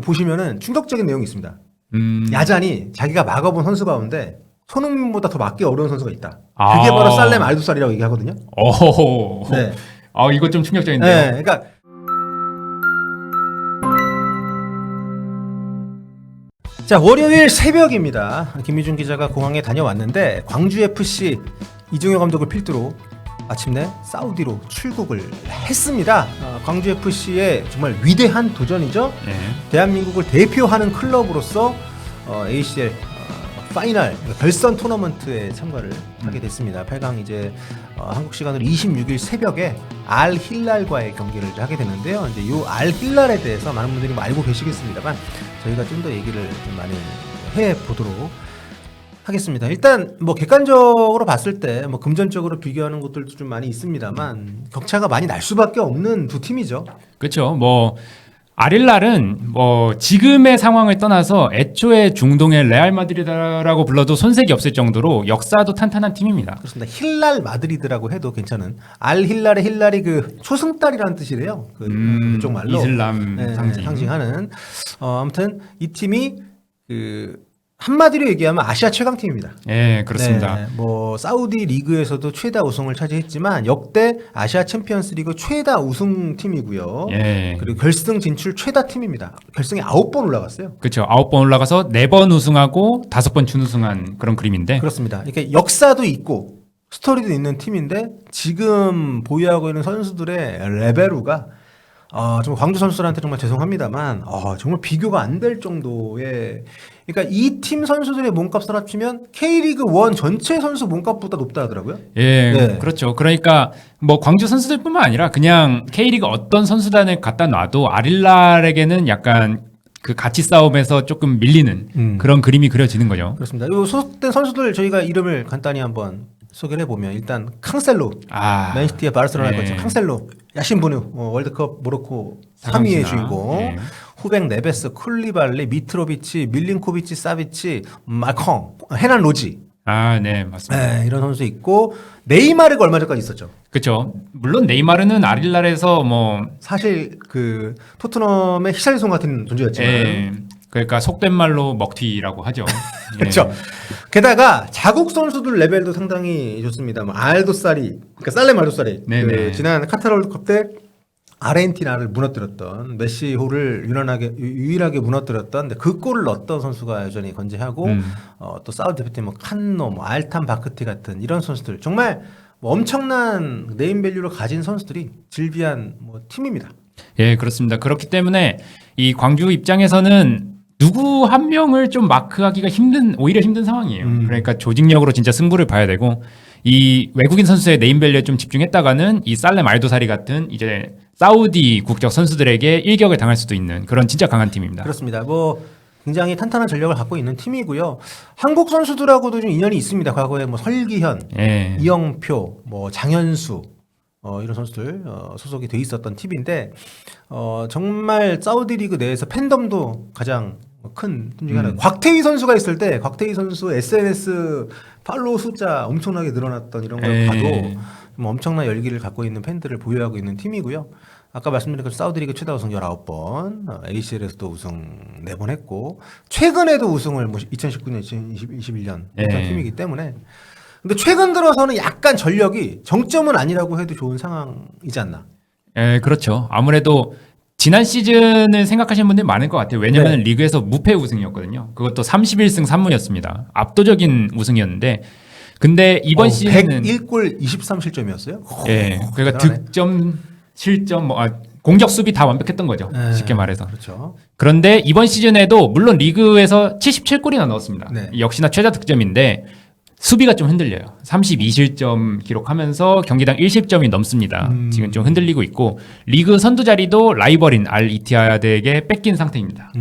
보시면은 충격적인 내용이 있습니다. 야잔이 자기가 막아본 선수 가운데 손흥민보다 더 막기 어려운 선수가 있다. 그게 바로 살렘 알두살이라고 얘기하거든요. 오. 네. 이거 좀 충격적인데요. 네, 그러니까 자, 월요일 새벽입니다. 김미준 기자가 공항에 다녀왔는데 광주 FC 이종효 감독을 필두로 마침내 사우디로 출국을 했습니다. 광주 FC의 정말 위대한 도전이죠. 네. 대한민국을 대표하는 클럽으로서 ACL 파이널 결선 토너먼트에 참가를 하게 됐습니다. 8강 이제 한국 시간으로 26일 새벽에 알 힐랄과의 경기를 하게 되는데요. 이제 이 알 힐랄에 대해서 많은 분들이 알고 계시겠습니다만 저희가 좀 더 얘기를 좀 많이 해 보도록 하겠습니다. 일단 뭐 객관적으로 봤을 때 뭐 금전적으로 비교하는 것들도 좀 많이 있습니다만 격차가 많이 날 수밖에 없는 두 팀이죠. 그렇죠. 뭐 아릴랄은 뭐 지금의 상황을 떠나서 애초에 중동의 레알 마드리드라고 불러도 손색이 없을 정도로 역사도 탄탄한 팀입니다. 그렇습니다. 힐랄 마드리드라고 해도 괜찮은 알 힐랄의 힐랄이 그 초승달이라는 뜻이래요. 그쪽 말로 이슬람 네, 상징. 상징하는 아무튼 이 팀이 그 한마디로 얘기하면 아시아 최강 팀입니다. 예, 그렇습니다. 네, 뭐 사우디 리그에서도 최다 우승을 차지했지만 역대 아시아 챔피언스리그 최다 우승 팀이고요. 예. 그리고 결승 진출 최다 팀입니다. 결승에 9번 올라갔어요. 그렇죠. 9번 올라가서 4번 우승하고 5번 준우승한 그런 그림인데. 그렇습니다. 이렇게 역사도 있고 스토리도 있는 팀인데 지금 보유하고 있는 선수들의 레베루가 정말 광주 선수들한테 정말 죄송합니다만 정말 비교가 안 될 정도의, 그러니까 이 팀 선수들의 몸값을 합치면 K리그 1 전체 선수 몸값보다 높다 하더라고요. 예, 네. 그렇죠. 그러니까 뭐 광주 선수들뿐만 아니라 그냥 K리그 어떤 선수단을 갖다 놔도 아릴랄에게는 약간 그 가치 싸움에서 조금 밀리는 그런 그림이 그려지는 거죠. 그렇습니다. 이 소속된 선수들 저희가 이름을 간단히 한번 소개를 해보면 일단 캉셀로, 맨시티의 바르셀로나 거쳐 캉셀로, 야신부누 월드컵 모로코 3위의 주인공, 네. 후백 네베스, 쿨리발리, 미트로비치, 밀린코비치, 사비치, 마콩, 헤난 로지. 네, 맞습니다. 네, 이런 선수 있고 네이마르가 얼마 전까지 있었죠. 그렇죠. 물론 네이마르는 아릴랄에서 뭐 사실 그 토트넘의 히샬리송 같은 존재였지만 그러니까 속된 말로 먹튀라고 하죠. 그렇죠. 게다가 자국 선수들 레벨도 상당히 좋습니다. 뭐 알도사리, 그러니까 살렘 알도사리. 그 지난 카타르 월드컵 때 아르헨티나를 무너뜨렸던 메시호를 유일하게 무너뜨렸던 그 골을 넣었던 선수가 여전히 건재하고 또 사우디 대표팀 뭐 칸노, 뭐 알탄 바크티 같은 이런 선수들 정말 뭐 엄청난 네임밸류를 가진 선수들이 질비한 뭐 팀입니다. 예, 그렇습니다. 그렇기 때문에 이 광주 입장에서는 누구 한 명을 좀 마크하기가 오히려 힘든 상황이에요. 그러니까 조직력으로 진짜 승부를 봐야 되고 이 외국인 선수의 네임밸류에 좀 집중했다가는 이 살렘 알도사리 같은 이제 사우디 국적 선수들에게 일격을 당할 수도 있는 그런 진짜 강한 팀입니다. 그렇습니다. 뭐 굉장히 탄탄한 전력을 갖고 있는 팀이고요. 한국 선수들하고도 좀 인연이 있습니다. 과거에 뭐 설기현, 이영표, 뭐 장현수 이런 선수들 소속이 돼 있었던 팀인데 정말 사우디 리그 내에서 팬덤도 가장 큰 팀 중에 하나. 곽태희 선수가 있을 때 곽태희 선수 SNS 팔로우 숫자 엄청나게 늘어났던 이런 걸 봐도 뭐 엄청난 열기를 갖고 있는 팬들을 보유하고 있는 팀이고요. 아까 말씀드린 것처럼 사우디리그 최다 우승 19번, ACL에서도 우승 4번 했고 최근에도 우승을 뭐 2019년, 2021년 했던 팀이기 때문에 근데 최근 들어서는 약간 전력이 정점은 아니라고 해도 좋은 상황이지 않나. 예, 그렇죠. 아무래도 지난 시즌을 생각하시는 분들이 많을 것 같아요. 왜냐하면 리그에서 무패 우승이었거든요. 그것도 31승 3무였습니다. 압도적인 우승이었는데 근데 이번 시즌은 101골 23실점이었어요? 예, 그러니까 득점, 실점, 공격 수비 다 완벽했던 거죠. 쉽게 말해서. 그렇죠. 그런데 이번 시즌에도 물론 리그에서 77골이나 넣었습니다. 역시나 최다 득점인데 수비가 좀 흔들려요. 32실점 기록하면서 경기당 1실점이 넘습니다. 지금 좀 흔들리고 있고 리그 선두 자리도 라이벌인 알 이티하드에게 뺏긴 상태입니다.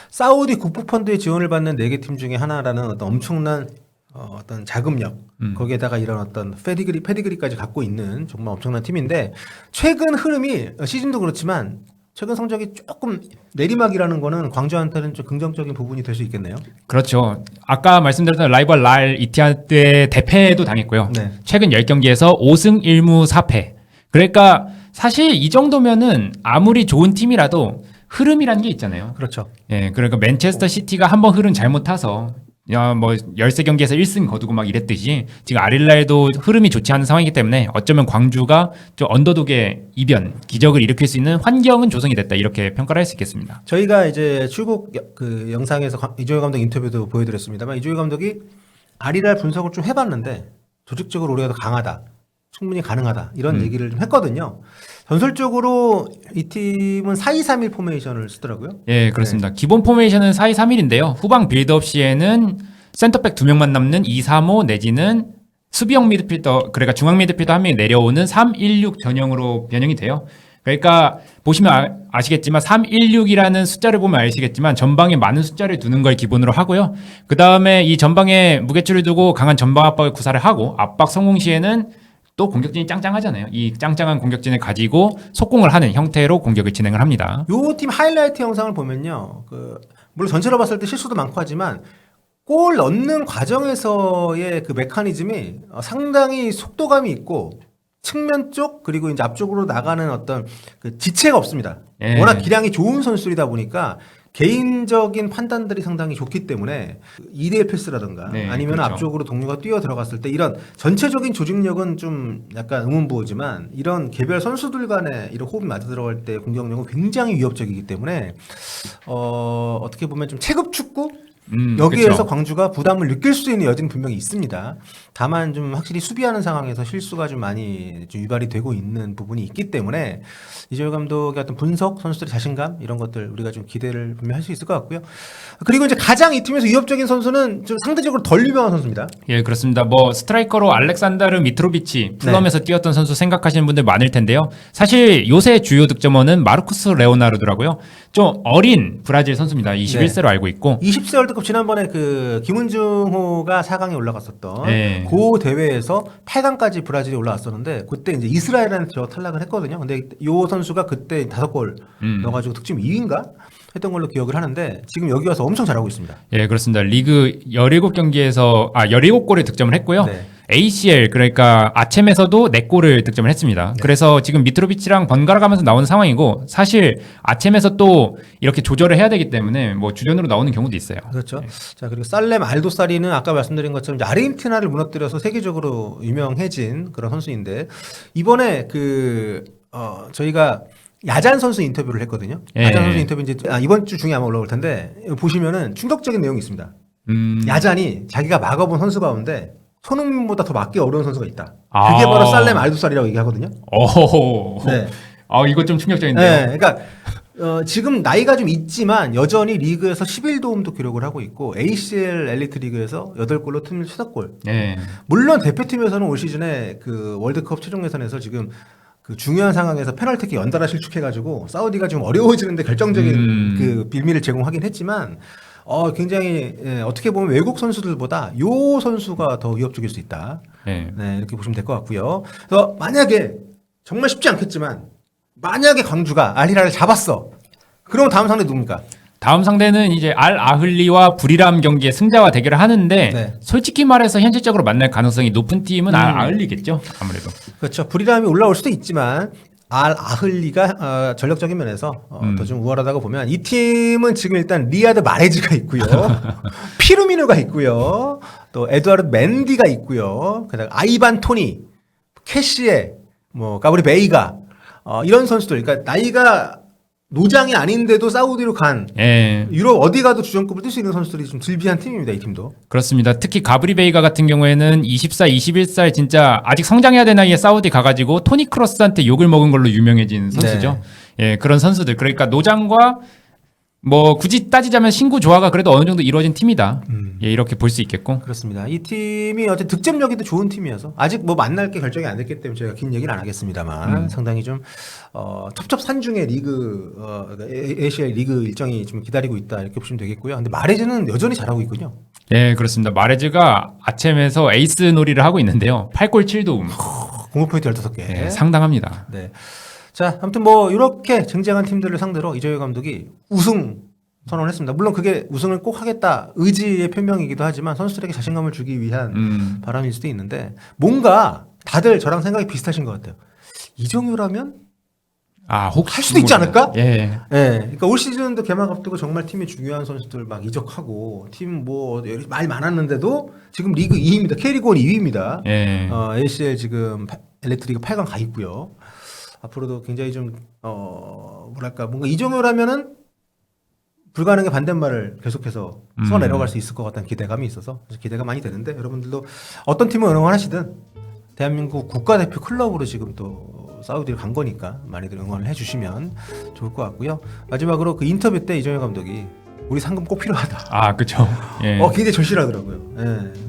사우디 국부펀드의 지원을 받는 4개 팀 중에 하나라는 어떤 엄청난 어떤 자금력 거기에다가 이런 어떤 페디그리까지 갖고 있는 정말 엄청난 팀인데 최근 흐름이 시즌도 그렇지만 최근 성적이 조금 내리막이라는 거는 광주한테는 좀 긍정적인 부분이 될 수 있겠네요. 그렇죠. 아까 말씀드렸던 라이벌 랄 이티하드의 대패도 당했고요. 최근 10경기에서 5승 1무 4패. 그러니까 사실 이 정도면은 아무리 좋은 팀이라도 흐름이라는 게 있잖아요. 그렇죠. 예, 그러니까 맨체스터 시티가 한번 흐름 잘못 타서 뭐 13경기에서 1승 거두고 막 이랬듯이 지금 아릴라에도 흐름이 좋지 않은 상황이기 때문에 어쩌면 광주가 좀 언더독의 이변, 기적을 일으킬 수 있는 환경은 조성이 됐다 이렇게 평가를 할 수 있겠습니다. 저희가 이제 출국 그 영상에서 이조희 감독 인터뷰도 보여드렸습니다만 이조희 감독이 아리랄 분석을 좀 해봤는데 조직적으로 우리가 더 강하다, 충분히 가능하다 이런 얘기를 좀 했거든요. 전술적으로 이 팀은 4-2-3-1 포메이션을 쓰더라고요. 예, 그렇습니다. 기본 포메이션은 4-2-3-1인데요. 후방 빌드업 시에는 센터백 2명만 남는 2-3-5 내지는 수비형 미드필더, 그러니까 중앙 미드필더 한 명이 내려오는 3-1-6 전형으로 변형이 돼요. 그러니까 보시면 아시겠지만 3-1-6이라는 숫자를 보면 아시겠지만 전방에 많은 숫자를 두는 걸 기본으로 하고요. 그 다음에 이 전방에 무게추를 두고 강한 전방 압박을 구사를 하고 압박 성공 시에는 또 공격진이 짱짱하잖아요. 이 짱짱한 공격진을 가지고 속공을 하는 형태로 공격을 진행을 합니다. 요 팀 하이라이트 영상을 보면요. 물론 전체로 봤을 때 실수도 많고 하지만 골 넣는 과정에서의 그 메커니즘이 상당히 속도감이 있고 측면 쪽 그리고 이제 앞쪽으로 나가는 어떤 그 지체가 없습니다. 예. 워낙 기량이 좋은 선수이다 보니까 개인적인 판단들이 상당히 좋기 때문에 2대1 패스라든가 네, 아니면 그렇죠. 앞쪽으로 동료가 뛰어 들어갔을 때 이런 전체적인 조직력은 좀 약간 의문부호지만 이런 개별 선수들 간의 이런 호흡이 맞아 들어갈 때 공격력은 굉장히 위협적이기 때문에 어떻게 보면 좀 체급 축구 여기에서 그쵸. 광주가 부담을 느낄 수 있는 여지는 분명히 있습니다. 다만 좀 확실히 수비하는 상황에서 실수가 좀 많이 좀 유발이 되고 있는 부분이 있기 때문에 이재호 감독의 어떤 분석, 선수들의 자신감 이런 것들 우리가 좀 기대를 분명히 할 수 있을 것 같고요. 그리고 이제 가장 이 팀에서 위협적인 선수는 좀 상대적으로 덜 유명한 선수입니다. 예, 그렇습니다. 뭐 스트라이커로 알렉산다르 미트로비치, 풀럼에서 뛰었던 선수 생각하시는 분들 많을 텐데요. 사실 요새 주요 득점원은 마르쿠스 레오나르도라고요. 좀 어린 브라질 선수입니다. 21세로 알고 있고. 20세 월드컵 지난번에 그 김은중호가 4강에 올라갔었던 네. 그 대회에서 8강까지 브라질이 올라왔었는데 그때 이제 이스라엘한테 저 탈락을 했거든요. 근데 요 선수가 그때 5골 넣어가지고 득점 2위인가 했던 걸로 기억을 하는데 지금 여기 와서 엄청 잘하고 있습니다. 예, 그렇습니다. 리그 17경기에서 17골을 득점을 했고요. 네. ACL 그러니까 아쳔에서도 4골을 득점을 했습니다. 그래서 지금 미트로비치랑 번갈아 가면서 나오는 상황이고 사실 아쳔에서 또 이렇게 조절을 해야 되기 때문에 뭐 주전으로 나오는 경우도 있어요. 그렇죠. 자, 그리고 살렘 알도사리는 아까 말씀드린 것처럼 이제 아르헨티나를 무너뜨려서 세계적으로 유명해진 그런 선수인데 이번에 저희가 야잔 선수 인터뷰를 했거든요. 예. 야잔 선수 인터뷰 이제 이번 주 중에 아마 올라올 텐데 보시면은 충격적인 내용이 있습니다. 야잔이 자기가 막아본 선수 가운데 손흥민보다 더 막기 어려운 선수가 있다. 그게 바로 살렘 알도사리라고 얘기하거든요. 오. 네. 이거 좀 충격적인데요. 네, 그러니까 지금 나이가 좀 있지만 여전히 리그에서 11도움도 기록을 하고 있고 ACL 엘리트 리그에서 8골로 팀 최다골. 네. 물론 대표팀에서는 올 시즌에 그 월드컵 최종 예선에서 지금 그 중요한 상황에서 페널티킥 연달아 실축해가지고 사우디가 좀 어려워지는데 결정적인 그 빌미를 제공하긴 했지만 굉장히 어떻게 보면 외국 선수들보다 요 선수가 더 위협적일 수 있다. 네. 네, 이렇게 보시면 될 것 같고요. 그래서 만약에 정말 쉽지 않겠지만 만약에 광주가 알히랄을 잡았어. 그럼 다음 상대 누굽니까? 다음 상대는 이제 알 아흘리와 부리람 경기의 승자와 대결을 하는데 네. 솔직히 말해서 현실적으로 만날 가능성이 높은 팀은 알 아흘리겠죠. 아무래도. 그렇죠. 부리람이 올라올 수도 있지만 알 아흘리가 전력적인 면에서 더 좀 우월하다고 보면 이 팀은 지금 일단 리아드 마레즈가 있고요. 피르미누가 있고요. 또 에드와르드 맨디가 있고요. 그다음 아이반 토니, 캐시에, 뭐 가브리 베이가 이런 선수들. 그러니까 나이가 노장이 아닌데도 사우디로 간 예. 유럽 어디 가도 주전급을 뛸 수 있는 선수들이 좀 즐비한 팀입니다. 이 팀도. 그렇습니다. 특히 가브리 베이가 같은 경우에는 20살, 21살 진짜 아직 성장해야 될 나이에 사우디 가가지고 토니 크로스한테 욕을 먹은 걸로 유명해진 선수죠. 예, 그런 선수들. 그러니까 노장과 뭐 굳이 따지자면 신구 조화가 그래도 어느 정도 이루어진 팀이다. 예, 이렇게 볼 수 있겠고. 그렇습니다. 이 팀이 어쨌든 득점력이 더 좋은 팀이어서 아직 뭐 만날 게 결정이 안 됐기 때문에 제가 긴 얘기는 안 하겠습니다만 상당히 좀 첩첩산중의 리그 ACL 리그 일정이 좀 기다리고 있다 이렇게 보시면 되겠고요. 근데 마레즈는 여전히 잘하고 있군요. 예, 그렇습니다. 마레즈가 아쳔에서 에이스 놀이를 하고 있는데요. 8골 7도움. 공격 포인트 15개. 예, 상당합니다. 네. 자, 아무튼 뭐 이렇게 쟁쟁한 팀들을 상대로 이재호 감독이 우승 선언을 했습니다. 물론 그게 우승을 꼭 하겠다 의지의 표명이기도 하지만 선수들에게 자신감을 주기 위한 바람일 수도 있는데 뭔가 다들 저랑 생각이 비슷하신 것 같아요. 이정효라면 혹시 할 수도 있지 않을까? 예. 그러니까 올 시즌도 개막 앞두고 정말 팀에 중요한 선수들 막 이적하고 팀 뭐 말 많았는데도 지금 리그 2위입니다. K리그 1 2위입니다. 예. ACL 지금 엘리트리그 8강 가 있고요. 앞으로도 굉장히 좀 뭐랄까 뭔가 이정효라면은 불가능의 반대말을 계속해서 써 내려갈 수 있을 것 같다는 기대감이 있어서 기대가 많이 되는데 여러분들도 어떤 팀을 응원하시든 대한민국 국가대표 클럽으로 지금 또 사우디를 간 거니까 많이들 응원을 해주시면 좋을 것 같고요. 마지막으로 그 인터뷰 때 이정효 감독이 우리 상금 꼭 필요하다. 그렇죠. 예. 굉장히 절실하더라고요.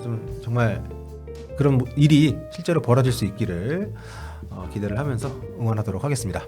좀 정말 그런 일이 실제로 벌어질 수 있기를 기대를 하면서 응원하도록 하겠습니다.